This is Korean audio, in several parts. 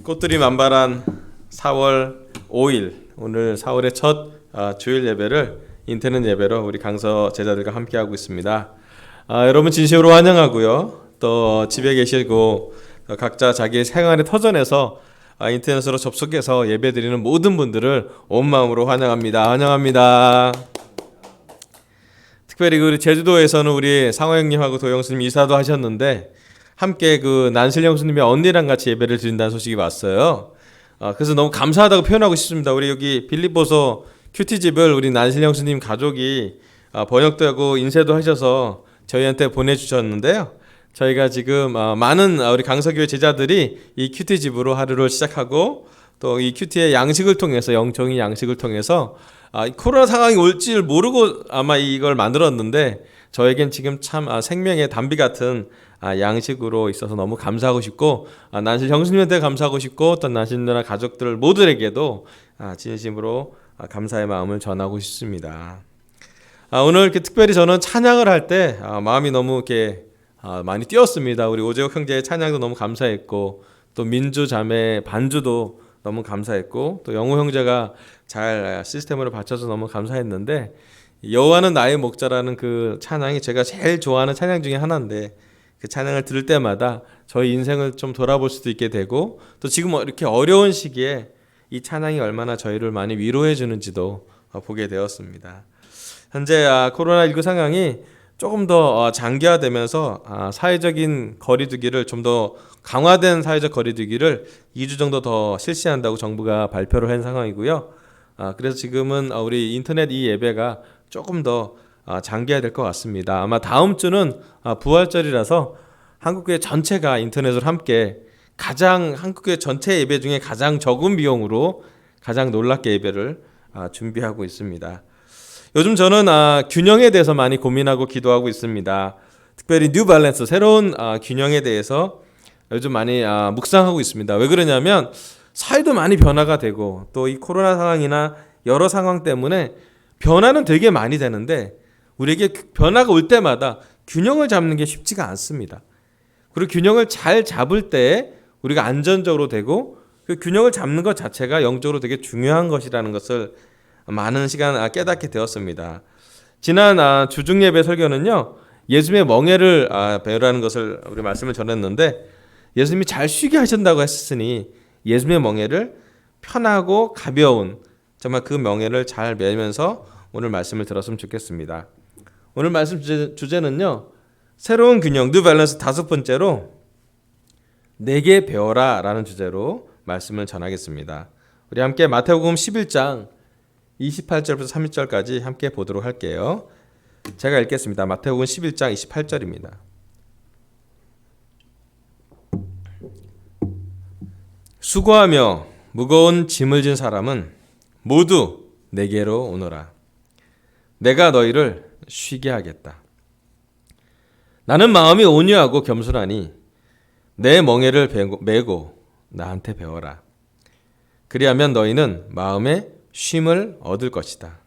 꽃들이 만발한 4월 5일 오늘 4월의 첫 주일 예배를 인터넷 예배로 우리 강서 제자들과 함께하고 있습니다. 여러분 진심으로 환영하고요. 또 집에 계시고 각자 자기 생활의 터전에서 인터넷으로 접속해서 예배드리는 모든 분들을 온 마음으로 환영합니다. 환영합니다. 특별히 우리 제주도에서는 우리 상호 형님하고 도영 스님 이사도 하셨는데 함께 그 난실 형수님의 언니랑 같이 예배를 드린다는 소식이 왔어요. 그래서 너무 감사하다고 표현하고 싶습니다. 우리 여기 빌립보서 큐티집을 우리 난실 형수님 가족이 번역도 하고 인쇄도 하셔서 저희한테 보내주셨는데요. 저희가 지금 많은 우리 강서교회 제자들이 이 큐티집으로 하루를 시작하고 또 이 큐티의 양식을 통해서 영적인 양식을 통해서 코로나 상황이 올 줄 모르고 아마 이걸 만들었는데 저에겐 지금 참 생명의 단비 같은 양식으로 있어서 너무 감사하고 싶고 난실 형수님한테 감사하고 싶고 또 난실 누나 가족들 모두에게도 진심으로 감사의 마음을 전하고 싶습니다. 오늘 이렇게 특별히 저는 찬양을 할 때 마음이 너무 이렇게 많이 뛰었습니다. 우리 오재욱 형제의 찬양도 너무 감사했고 또 민주 자매 반주도 너무 감사했고 또 영호 형제가 잘 시스템으로 받쳐서 너무 감사했는데 여호와는 나의 목자라는 그 찬양이 제가 제일 좋아하는 찬양 중에 하나인데 그 찬양을 들을 때마다 저희 인생을 좀 돌아볼 수도 있게 되고 또 지금 이렇게 어려운 시기에 이 찬양이 얼마나 저희를 많이 위로해 주는지도 보게 되었습니다. 현재 코로나19 상황이 조금 더 장기화되면서 사회적인 거리두기를 좀 더 강화된 사회적 거리두기를 2주 정도 더 실시한다고 정부가 발표를 한 상황이고요. 그래서 지금은 우리 인터넷 이 예배가 조금 더 장기화될 것 같습니다. 아마 다음 주는 부활절이라서 한국교회 전체가 인터넷으로 함께 한국교회 전체 예배 중에 가장 적은 비용으로 가장 놀랍게 예배를 준비하고 있습니다. 요즘 저는 균형에 대해서 많이 고민하고 기도하고 있습니다. 특별히 뉴 밸런스, 새로운 균형에 대해서 요즘 많이 묵상하고 있습니다. 왜 그러냐면 사회도 많이 변화가 되고 또 이 코로나 상황이나 여러 상황 때문에 변화는 되게 많이 되는데 우리에게 변화가 올 때마다 균형을 잡는 게 쉽지가 않습니다. 그리고 균형을 잘 잡을 때 우리가 안전적으로 되고 그 균형을 잡는 것 자체가 영적으로 되게 중요한 것이라는 것을 많은 시간 깨닫게 되었습니다. 지난 주중 예배 설교는요, 예수님의 멍에를 배우라는 것을 우리 말씀을 전했는데 예수님이 잘 쉬게 하신다고 했으니 예수님의 멍에를 편하고 가벼운 정말 그 멍에를 잘 매면서 오늘 말씀을 들었으면 좋겠습니다. 오늘 말씀 주제는요, 새로운 균형, 뉴 밸런스 5번째로 내게 배워라 라는 주제로 말씀을 전하겠습니다. 우리 함께 마태복음 11장 28절부터 30절까지 함께 보도록 할게요. 제가 읽겠습니다. 마태복음 11장 28절입니다. 수고하며 무거운 짐을 진 사람은 모두 내게로 오너라. 내가 너희를 쉬게 하겠다. 나는 마음이 온유하고 겸손하니 내 멍에를 메고 나한테 배워라. 그리하면 너희는 마음에 쉼을 얻을 것이다.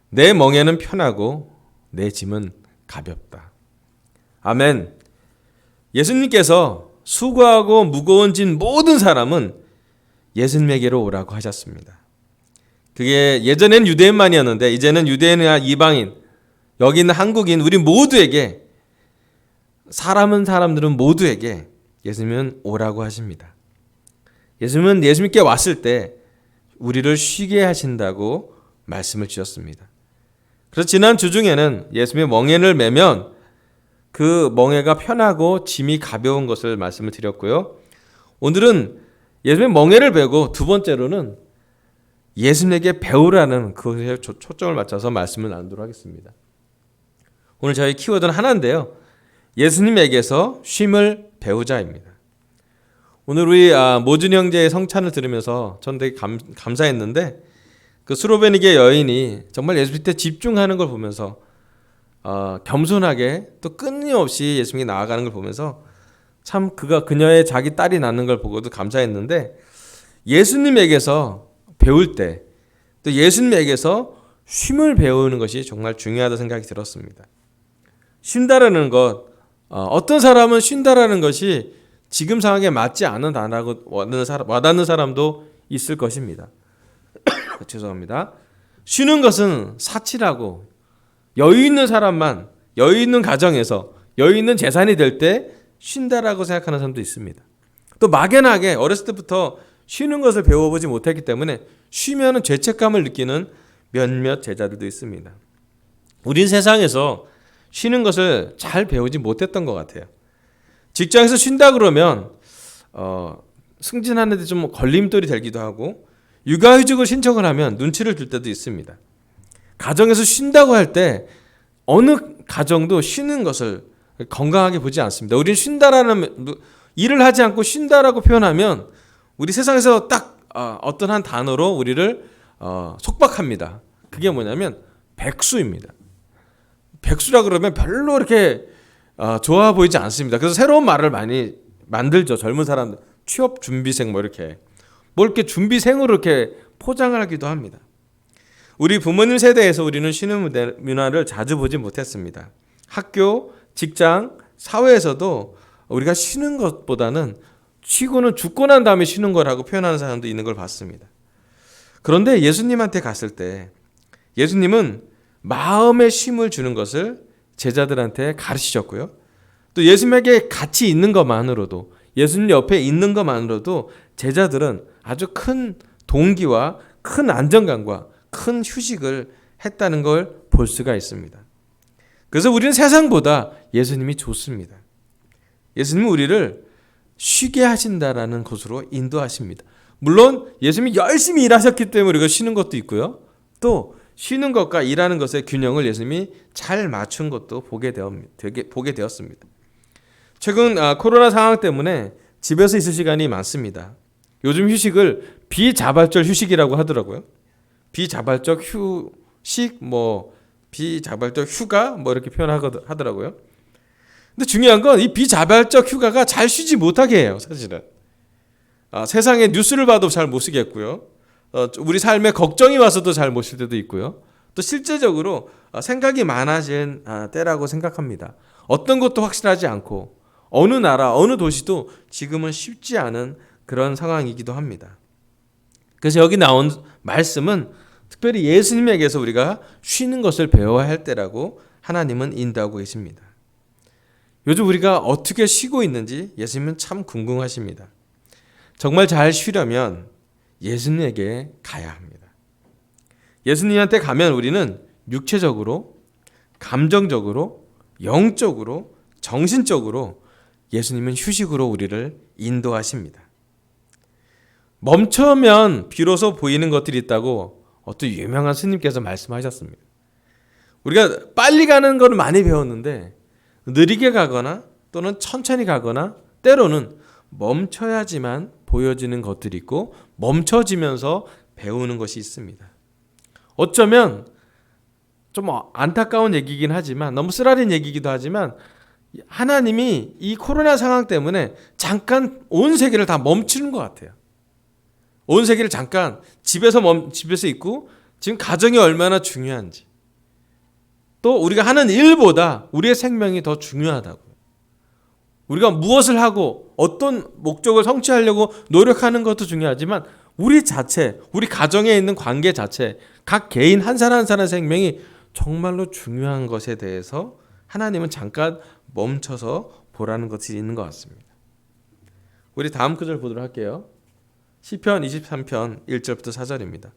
내 멍에는 편하고 내 짐은 가볍다. 아멘. 예수님께서 수고하고 무거운 짐 모든 사람은 예수님에게로 오라고 하셨습니다. 그게 예전에는 유대인만이었는데 이제는 유대인이나 이방인, 여기 있는 한국인 우리 모두에게 사람들은 모두에게 예수님은 오라고 하십니다. 예수님은 예수님께 왔을 때 우리를 쉬게 하신다고 말씀을 주셨습니다. 그래서 지난 주중에는 예수님의 멍에를 매면 그 멍에가 편하고 짐이 가벼운 것을 말씀을 드렸고요. 오늘은 예수님의 멍에를 베고 두 번째로는 예수님에게 배우라는 그것에 초점을 맞춰서 말씀을 나누도록 하겠습니다. 오늘 저희 키워드는 하나인데요. 예수님에게서 쉼을 배우자입니다. 오늘 우리 모준 형제의 성찬을 들으면서 전 되게 감사했는데 그 스로베니게 여인이 정말 예수님 때 집중하는 걸 보면서 겸손하게 또 끊임없이 예수님께 나아가는 걸 보면서 참 그녀의 자기 딸이 낳는 걸 보고도 감사했는데 예수님에게서 배울 때 또 예수님에게서 쉼을 배우는 것이 정말 중요하다고 생각이 들었습니다. 쉰다라는 것, 어떤 사람은 쉰다라는 것이 지금 상황에 맞지 않는다라고 와닿는 사람도 있을 것입니다. 죄송합니다. 쉬는 것은 사치라고 여유 있는 사람만 여유 있는 가정에서 여유 있는 재산이 될 때 쉰다라고 생각하는 사람도 있습니다. 또 막연하게 어렸을 때부터 쉬는 것을 배워보지 못했기 때문에 쉬면은 죄책감을 느끼는 몇몇 제자들도 있습니다. 우린 세상에서 쉬는 것을 잘 배우지 못했던 것 같아요. 직장에서 쉰다 그러면 승진하는 데 좀 걸림돌이 되기도 하고 육아휴직을 신청을 하면 눈치를 줄 때도 있습니다. 가정에서 쉰다고 할 때 어느 가정도 쉬는 것을 건강하게 보지 않습니다. 우리는 쉰다라는 일을 하지 않고 쉰다라고 표현하면 우리 세상에서 딱 어떤 한 단어로 우리를 속박합니다. 그게 뭐냐면 백수입니다. 백수라 그러면 별로 이렇게 좋아 보이지 않습니다. 그래서 새로운 말을 많이 만들죠. 젊은 사람들 취업 준비생 뭐 이렇게 준비생으로 이렇게 포장을 하기도 합니다. 우리 부모님 세대에서 우리는 쉬는 문화를 자주 보지 못했습니다. 학교, 직장, 사회에서도 우리가 쉬는 것보다는 쉬고는 죽고 난 다음에 쉬는 거라고 표현하는 사람도 있는 걸 봤습니다. 그런데 예수님한테 갔을 때 예수님은 마음의 쉼을 주는 것을 제자들한테 가르치셨고요. 또 예수님에게 같이 있는 것만으로도 예수님 옆에 있는 것만으로도 제자들은 아주 큰 동기와 큰 안정감과 큰 휴식을 했다는 걸 볼 수가 있습니다. 그래서 우리는 세상보다 예수님이 좋습니다. 예수님은 우리를 쉬게 하신다라는 곳으로 인도하십니다. 물론 예수님이 열심히 일하셨기 때문에 우리가 쉬는 것도 있고요. 또 쉬는 것과 일하는 것의 균형을 예수님이 잘 맞춘 것도 보게 되었습니다. 최근 코로나 상황 때문에 집에서 있을 시간이 많습니다. 요즘 휴식을 비자발적 휴식이라고 하더라고요. 비자발적 휴식, 비자발적 휴가 이렇게 표현하더라고요. 근데 중요한 건 이 비자발적 휴가가 잘 쉬지 못하게 해요. 사실은 세상에 뉴스를 봐도 잘 못 쉬겠고요. 우리 삶에 걱정이 와서도 잘 못 쉴 때도 있고요. 또 실제적으로 생각이 많아진 때라고 생각합니다. 어떤 것도 확실하지 않고 어느 나라, 어느 도시도 지금은 쉽지 않은 그런 상황이기도 합니다. 그래서 여기 나온 말씀은 특별히 예수님에게서 우리가 쉬는 것을 배워야 할 때라고 하나님은 인도하고 계십니다. 요즘 우리가 어떻게 쉬고 있는지 예수님은 참 궁금하십니다. 정말 잘 쉬려면 예수님에게 가야 합니다. 예수님한테 가면 우리는 육체적으로, 감정적으로, 영적으로, 정신적으로 예수님은 휴식으로 우리를 인도하십니다. 멈춰면 비로소 보이는 것들이 있다고 어떤 유명한 스님께서 말씀하셨습니다. 우리가 빨리 가는 걸 많이 배웠는데 느리게 가거나 또는 천천히 가거나 때로는 멈춰야지만 보여지는 것들이 있고 멈춰지면서 배우는 것이 있습니다. 어쩌면 좀 안타까운 얘기이긴 하지만 너무 쓰라린 얘기이기도 하지만 하나님이 이 코로나 상황 때문에 잠깐 온 세계를 다 멈추는 것 같아요. 온 세계를 잠깐 집에서 있고 지금 가정이 얼마나 중요한지 또 우리가 하는 일보다 우리의 생명이 더 중요하다고. 우리가 무엇을 하고 어떤 목적을 성취하려고 노력하는 것도 중요하지만 우리 자체, 우리 가정에 있는 관계 자체, 각 개인 한 사람 한 사람의 생명이 정말로 중요한 것에 대해서 하나님은 잠깐 멈춰서 보라는 것이 있는 것 같습니다. 우리 다음 구절 보도록 할게요. 시편 23편 1절부터 4절입니다.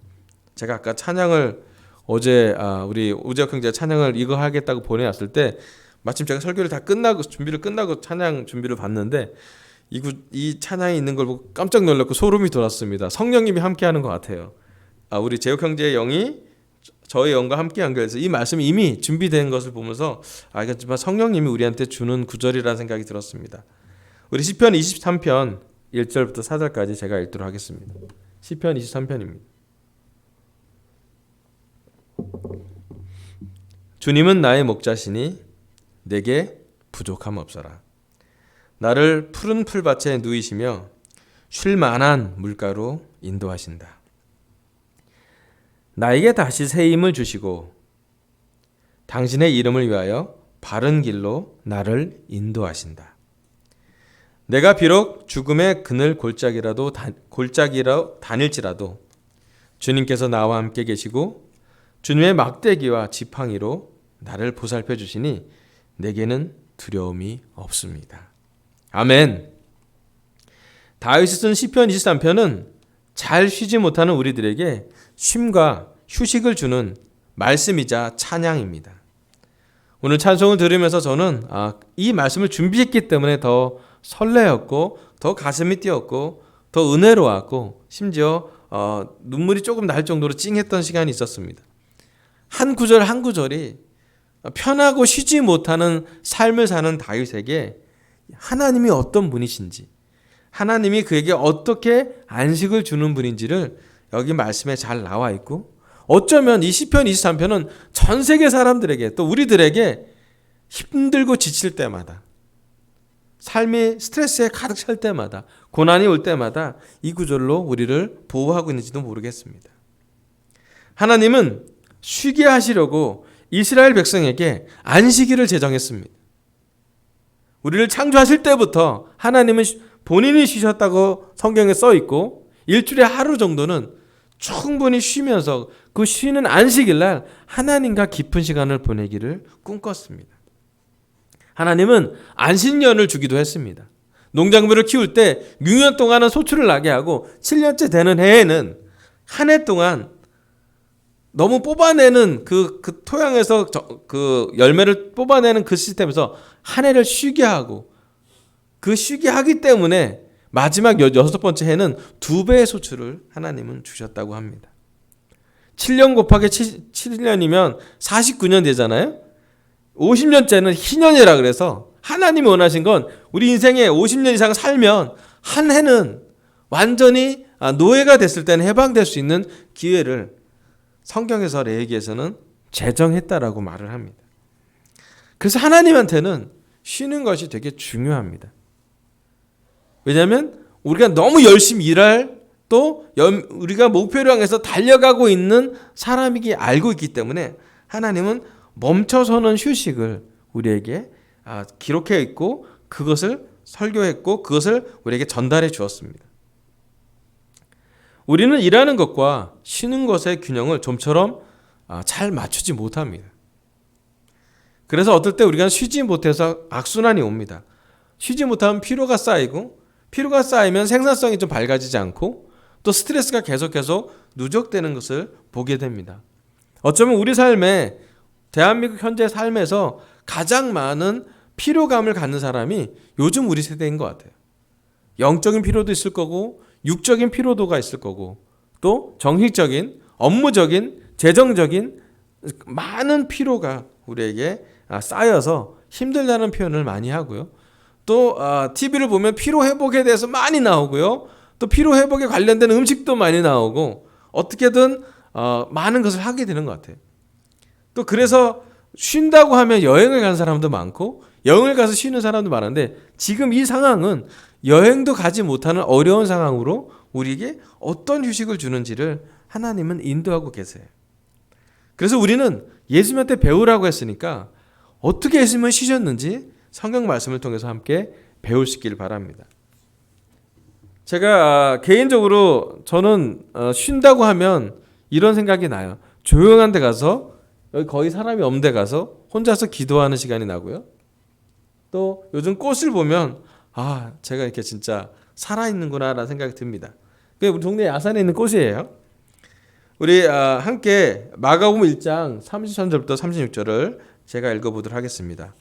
제가 아까 찬양을 어제 우리 우재혁 형제가 찬양을 이거 하겠다고 보내왔을 때 마침 제가 설교를 다 끝나고 준비를 끝나고 찬양 준비를 봤는데 이 찬양이 있는 걸 보고 깜짝 놀랐고 소름이 돋았습니다. 성령님이 함께하는 것 같아요. 우리 재혁 형제의 영이 저의 영과 함께 연결해서 이 말씀이 이미 준비된 것을 보면서 알겠지만 성령님이 우리한테 주는 구절이라는 생각이 들었습니다. 우리 시편 23편 1절부터 4절까지 제가 읽도록 하겠습니다. 시편 23편입니다. 주님은 나의 목자시니 내게 부족함 없어라. 나를 푸른 풀밭에 누이시며 쉴 만한 물가로 인도하신다. 나에게 다시 새 힘을 주시고 당신의 이름을 위하여 바른 길로 나를 인도하신다. 내가 비록 죽음의 그늘 골짜기로 다닐지라도 주님께서 나와 함께 계시고 주님의 막대기와 지팡이로 나를 보살펴 주시니 내게는 두려움이 없습니다. 아멘. 다윗이 쓴 시편 23편은 잘 쉬지 못하는 우리들에게 쉼과 휴식을 주는 말씀이자 찬양입니다. 오늘 찬송을 들으면서 저는 이 말씀을 준비했기 때문에 더 설레었고 더 가슴이 뛰었고 더 은혜로웠고 심지어 눈물이 조금 날 정도로 찡했던 시간이 있었습니다. 한 구절 한 구절이 편하고 쉬지 못하는 삶을 사는 다윗에게 하나님이 어떤 분이신지, 하나님이 그에게 어떻게 안식을 주는 분인지를 여기 말씀에 잘 나와 있고, 어쩌면 이 시편 23편은 전 세계 사람들에게 또 우리들에게 힘들고 지칠 때마다, 삶이 스트레스에 가득 찰 때마다, 고난이 올 때마다 이 구절로 우리를 보호하고 있는지도 모르겠습니다. 하나님은 쉬게 하시려고 이스라엘 백성에게 안식일을 제정했습니다. 우리를 창조하실 때부터 하나님은 본인이 쉬셨다고 성경에 써 있고 일주일에 하루 정도는 충분히 쉬면서 그 쉬는 안식일 날 하나님과 깊은 시간을 보내기를 꿈꿨습니다. 하나님은 안식년을 주기도 했습니다. 농작물을 키울 때 6년 동안은 소출을 나게 하고 7년째 되는 해에는 한 해 동안 너무 뽑아내는 그 토양에서 그 열매를 뽑아내는 그 시스템에서 한 해를 쉬게 하고, 그 쉬게 하기 때문에 마지막 6번째 해는 2배의 소출을 하나님은 주셨다고 합니다. 7년 곱하기 7년이면 49년 되잖아요. 50년째는 희년이라 그래서 하나님이 원하신 건 우리 인생에 50년 이상 살면 한 해는 완전히 노예가 됐을 때는 해방될 수 있는 기회를 성경에서 레위기에서는 제정했다라고 말을 합니다. 그래서 하나님한테는 쉬는 것이 되게 중요합니다. 왜냐하면 우리가 너무 열심히 일할, 또 우리가 목표를 향해서 달려가고 있는 사람이기 알고 있기 때문에 하나님은 멈춰서는 휴식을 우리에게 기록해 있고 그것을 설교했고 그것을 우리에게 전달해 주었습니다. 우리는 일하는 것과 쉬는 것의 균형을 좀처럼 잘 맞추지 못합니다. 그래서 어떨 때 우리가 쉬지 못해서 악순환이 옵니다. 쉬지 못하면 피로가 쌓이고, 피로가 쌓이면 생산성이 좀 밝아지지 않고, 또 스트레스가 계속 누적되는 것을 보게 됩니다. 어쩌면 우리 삶에, 대한민국 현재 삶에서 가장 많은 피로감을 갖는 사람이 요즘 우리 세대인 것 같아요. 영적인 피로도 있을 거고 육적인 피로도가 있을 거고, 또 정신적인, 업무적인, 재정적인 많은 피로가 우리에게 쌓여서 힘들다는 표현을 많이 하고요. 또 TV를 보면 피로 회복에 대해서 많이 나오고요. 또 피로 회복에 관련된 음식도 많이 나오고 어떻게든 많은 것을 하게 되는 것 같아요. 또 그래서 쉰다고 하면 여행을 가는 사람도 많고 여행을 가서 쉬는 사람도 많은데, 지금 이 상황은 여행도 가지 못하는 어려운 상황으로 우리에게 어떤 휴식을 주는지를 하나님은 인도하고 계세요. 그래서 우리는 예수님한테 배우라고 했으니까 어떻게 예수님은 쉬셨는지 성경 말씀을 통해서 함께 배우시길 바랍니다. 제가 개인적으로 저는 쉰다고 하면 이런 생각이 나요. 조용한 데 가서, 여기 거의 사람이 없는 데 가서 혼자서 기도하는 시간이 나고요. 또 요즘 꽃을 보면 제가 이렇게 진짜 살아있는구나 라는 생각이 듭니다. 그게 우리 동네 야산에 있는 꽃이에요. 우리 함께 마가복음 1장 33절부터 36절을 제가 읽어보도록 하겠습니다.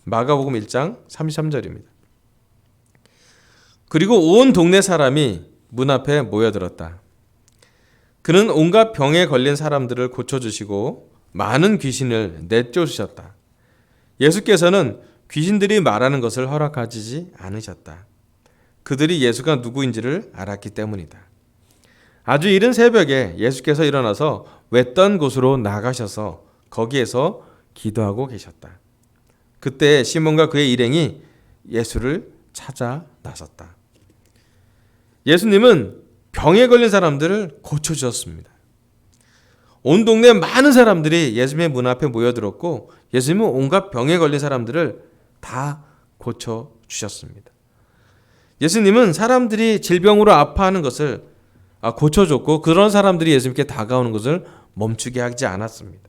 마가복음 1장 33절입니다. 그리고 온 동네 사람이 문 앞에 모여들었다. 그는 온갖 병에 걸린 사람들을 고쳐주시고 많은 귀신을 내쫓으셨다. 예수께서는 귀신들이 말하는 것을 허락하지 않으셨다. 그들이 예수가 누구인지를 알았기 때문이다. 아주 이른 새벽에 예수께서 일어나서 외딴 곳으로 나가셔서 거기에서 기도하고 계셨다. 그때 시몬과 그의 일행이 예수를 찾아 나섰다. 예수님은 병에 걸린 사람들을 고쳐주셨습니다. 온 동네 많은 사람들이 예수님의 문 앞에 모여들었고 예수님은 온갖 병에 걸린 사람들을 다 고쳐주셨습니다. 예수님은 사람들이 질병으로 아파하는 것을 고쳐줬고 그런 사람들이 예수님께 다가오는 것을 멈추게 하지 않았습니다.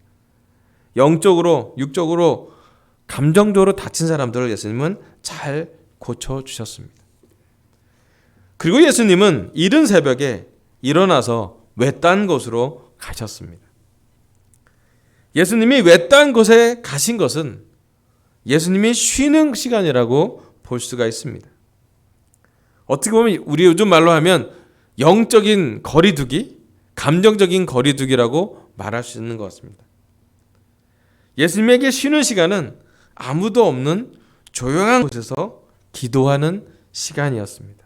영적으로, 육적으로, 감정적으로 다친 사람들을 예수님은 잘 고쳐주셨습니다. 그리고 예수님은 이른 새벽에 일어나서 외딴 곳으로 가셨습니다. 예수님이 외딴 곳에 가신 것은 예수님이 쉬는 시간이라고 볼 수가 있습니다. 어떻게 보면 우리 요즘 말로 하면 영적인 거리두기, 감정적인 거리두기라고 말할 수 있는 것 같습니다. 예수님에게 쉬는 시간은 아무도 없는 조용한 곳에서 기도하는 시간이었습니다.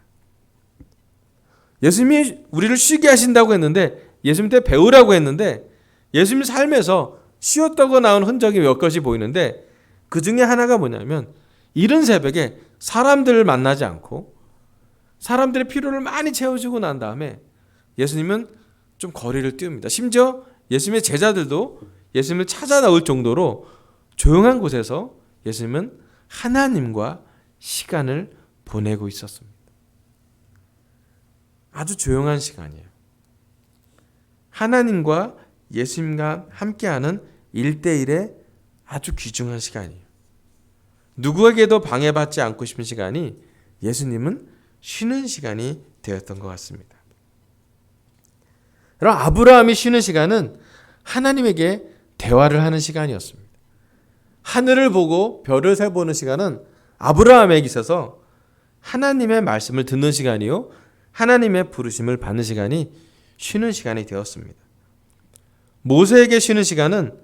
예수님이 우리를 쉬게 하신다고 했는데, 예수님한테 배우라고 했는데, 예수님 삶에서 쉬었다고 나온 흔적이 몇 가지 보이는데, 그 중에 하나가 뭐냐면 이른 새벽에 사람들을 만나지 않고 사람들의 필요를 많이 채워주고 난 다음에 예수님은 좀 거리를 띄웁니다. 심지어 예수님의 제자들도 예수님을 찾아 나올 정도로 조용한 곳에서 예수님은 하나님과 시간을 보내고 있었습니다. 아주 조용한 시간이에요. 하나님과 예수님과 함께하는 1대1의 아주 귀중한 시간이에요. 누구에게도 방해받지 않고 싶은 시간이 예수님은 쉬는 시간이 되었던 것 같습니다. 그럼 아브라함이 쉬는 시간은 하나님에게 대화를 하는 시간이었습니다. 하늘을 보고 별을 세보는 시간은 아브라함에게 있어서 하나님의 말씀을 듣는 시간이요, 하나님의 부르심을 받는 시간이 쉬는 시간이 되었습니다. 모세에게 쉬는 시간은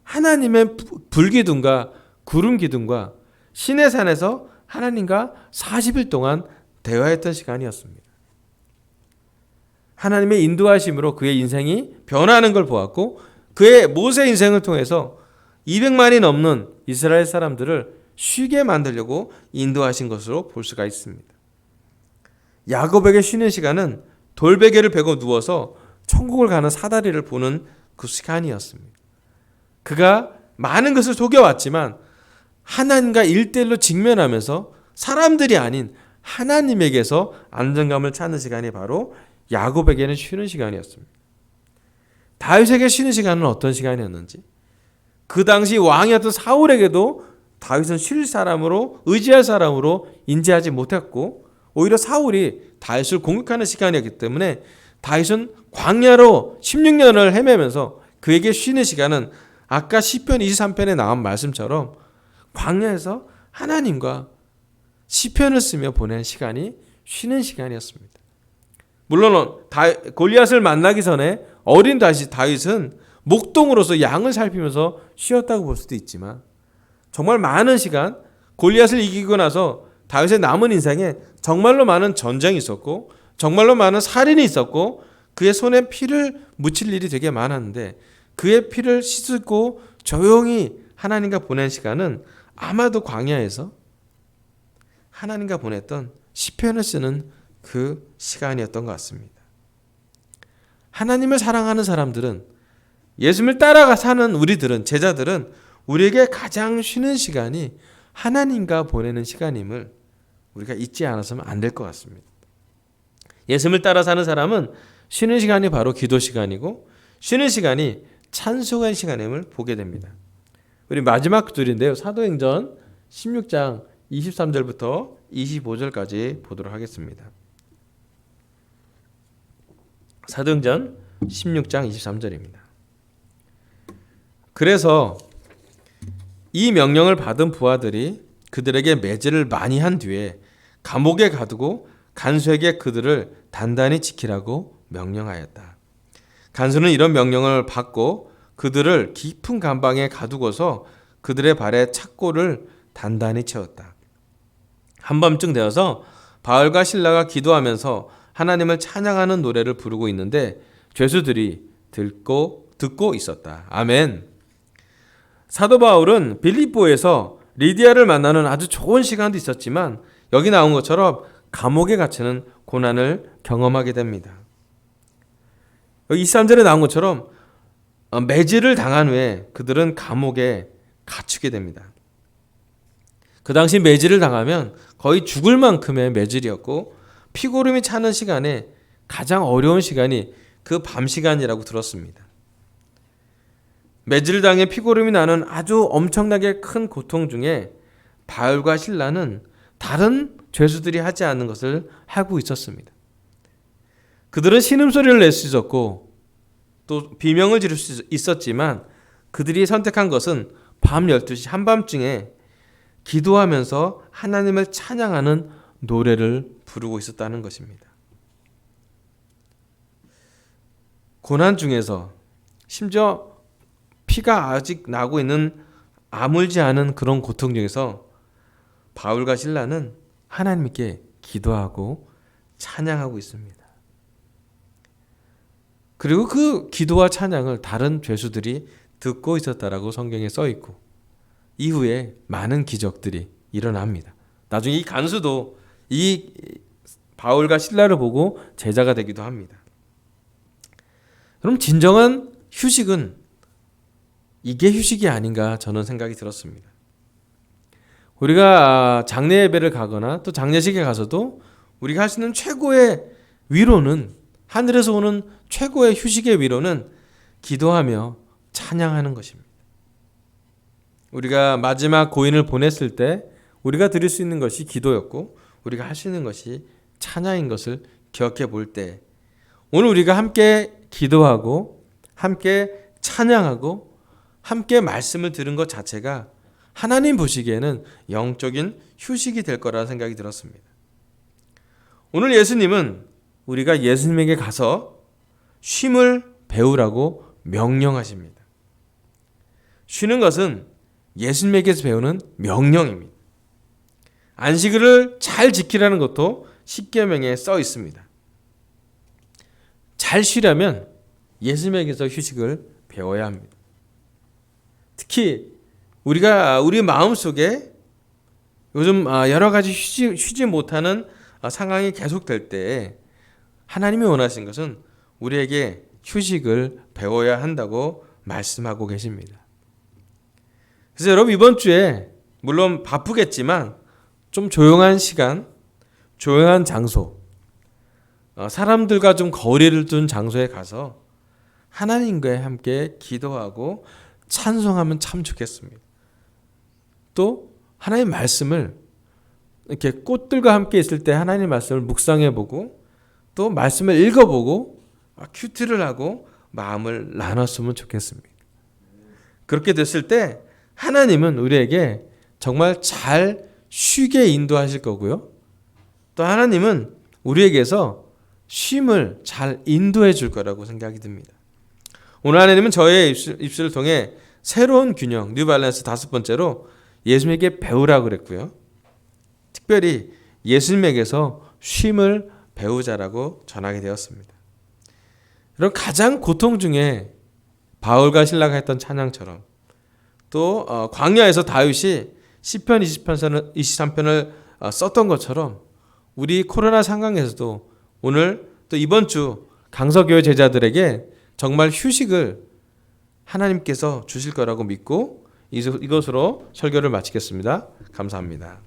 하나님의 불기둥과 구름 기둥과 시내 산에서 하나님과 40일 동안 대화했던 시간이었습니다. 하나님의 인도하심으로 그의 인생이 변화하는 걸 보았고, 그의 모세 인생을 통해서 200만이 넘는 이스라엘 사람들을 쉬게 만들려고 인도하신 것으로 볼 수가 있습니다. 야곱에게 쉬는 시간은 돌베개를 베고 누워서 천국을 가는 사다리를 보는 그 시간이었습니다. 그가 많은 것을 속여왔지만 하나님과 1대1로 직면하면서 사람들이 아닌 하나님에게서 안정감을 찾는 시간이 바로 야곱에게는 쉬는 시간이었습니다. 다윗에게 쉬는 시간은 어떤 시간이었는지, 그 당시 왕이었던 사울에게도 다윗은 쉴 사람으로, 의지할 사람으로 인지하지 못했고, 오히려 사울이 다윗을 공격하는 시간이었기 때문에 다윗은 광야로 16년을 헤매면서 그에게 쉬는 시간은 아까 시편 23편에 나온 말씀처럼 광야에서 하나님과 시편을 쓰며 보낸 시간이 쉬는 시간이었습니다. 물론 골리앗을 만나기 전에 어린 다윗은 목동으로서 양을 살피면서 쉬었다고 볼 수도 있지만, 정말 많은 시간, 골리앗을 이기고 나서 다윗의 남은 인생에 정말로 많은 전쟁이 있었고 정말로 많은 살인이 있었고 그의 손에 피를 묻힐 일이 되게 많았는데, 그의 피를 씻고 조용히 하나님과 보낸 시간은 아마도 광야에서 하나님과 보냈던 시편을 쓰는 그 시간이었던 것 같습니다. 하나님을 사랑하는 사람들은, 예수님을 따라가 사는 우리들은, 제자들은 우리에게 가장 쉬는 시간이 하나님과 보내는 시간임을 우리가 잊지 않았으면 안 될 것 같습니다. 예수님을 따라 사는 사람은 쉬는 시간이 바로 기도 시간이고, 쉬는 시간이 찬송의 시간임을 보게 됩니다. 우리 마지막 줄인데요, 사도행전 16장 23절부터 25절까지 보도록 하겠습니다. 사도행전 16장 23절입니다. 그래서 이 명령을 받은 부하들이 그들에게 매질을 많이 한 뒤에 감옥에 가두고 간수에게 그들을 단단히 지키라고 명령하였다. 간수는 이런 명령을 받고 그들을 깊은 감방에 가두고서 그들의 발에 착고를 단단히 채웠다. 한밤쯤 되어서 바울과 실라가 기도하면서 하나님을 찬양하는 노래를 부르고 있는데 죄수들이 듣고 있었다. 아멘. 사도 바울은 빌립보에서 리디아를 만나는 아주 좋은 시간도 있었지만, 여기 나온 것처럼 감옥에 갇히는 고난을 경험하게 됩니다. 여기 23절에 나온 것처럼 매질을 당한 후에 그들은 감옥에 갇히게 됩니다. 그 당시 매질을 당하면 거의 죽을 만큼의 매질이었고 피고름이 차는 시간에 가장 어려운 시간이 그 밤 시간이라고 들었습니다. 매질을 당해 피고름이 나는 아주 엄청나게 큰 고통 중에 바울과 실라는 다른 죄수들이 하지 않는 것을 하고 있었습니다. 그들은 신음소리를 낼 수 있었고 또 비명을 지를 수 있었지만 그들이 선택한 것은 밤 12시 한밤중에 기도하면서 하나님을 찬양하는 노래를 부르고 있었다는 것입니다. 고난 중에서 심지어 피가 아직 나고 있는 아물지 않은 그런 고통 중에서 바울과 실라는 하나님께 기도하고 찬양하고 있습니다. 그리고 그 기도와 찬양을 다른 죄수들이 듣고 있었다라고 성경에 써 있고 이후에 많은 기적들이 일어납니다. 나중에 이 간수도 이 바울과 실라를 보고 제자가 되기도 합니다. 그럼 진정한 휴식은 이게 휴식이 아닌가 저는 생각이 들었습니다. 우리가 장례 예배를 가거나 또 장례식에 가서도 우리가 할 수 있는 최고의 위로는 하늘에서 오는 최고의 휴식의 위로는 기도하며 찬양하는 것입니다. 우리가 마지막 고인을 보냈을 때 우리가 드릴 수 있는 것이 기도였고 우리가 할 수 있는 것이 찬양인 것을 기억해 볼 때 오늘 우리가 함께 기도하고 함께 찬양하고 함께 말씀을 들은 것 자체가 하나님 보시기에는 영적인 휴식이 될 거라는 생각이 들었습니다. 오늘 예수님은 우리가 예수님에게 가서 쉼을 배우라고 명령하십니다. 쉬는 것은 예수님에게서 배우는 명령입니다. 안식일을 잘 지키라는 것도 십계명에 써 있습니다. 잘 쉬려면 예수님에게서 휴식을 배워야 합니다. 특히 우리가 우리 마음속에 요즘 여러 가지 쉬지 못하는 상황이 계속될 때 하나님이 원하신 것은 우리에게 휴식을 배워야 한다고 말씀하고 계십니다. 그래서 여러분 이번 주에 물론 바쁘겠지만 좀 조용한 시간, 조용한 장소, 사람들과 좀 거리를 둔 장소에 가서 하나님과 함께 기도하고 찬송하면 참 좋겠습니다. 또 하나님의 말씀을 이렇게 꽃들과 함께 있을 때 하나님의 말씀을 묵상해보고 또 말씀을 읽어보고 큐티를 하고 마음을 나눴으면 좋겠습니다. 그렇게 됐을 때 하나님은 우리에게 정말 잘 쉬게 인도하실 거고요. 또 하나님은 우리에게서 쉼을 잘 인도해 줄 거라고 생각이 듭니다. 오늘 하나님은 저의 입술을 통해 새로운 균형, 뉴발란스 5번째로 예수님에게 배우라고 그랬고요. 특별히 예수님에게서 쉼을 배우자라고 전하게 되었습니다. 이런 가장 고통 중에 바울과 실라가 했던 찬양처럼 또 광야에서 다윗이 시편 23편을 썼던 것처럼 우리 코로나 상황에서도 오늘 또 이번 주 강서교회 제자들에게 정말 휴식을 하나님께서 주실 거라고 믿고 이것으로 설교를 마치겠습니다. 감사합니다.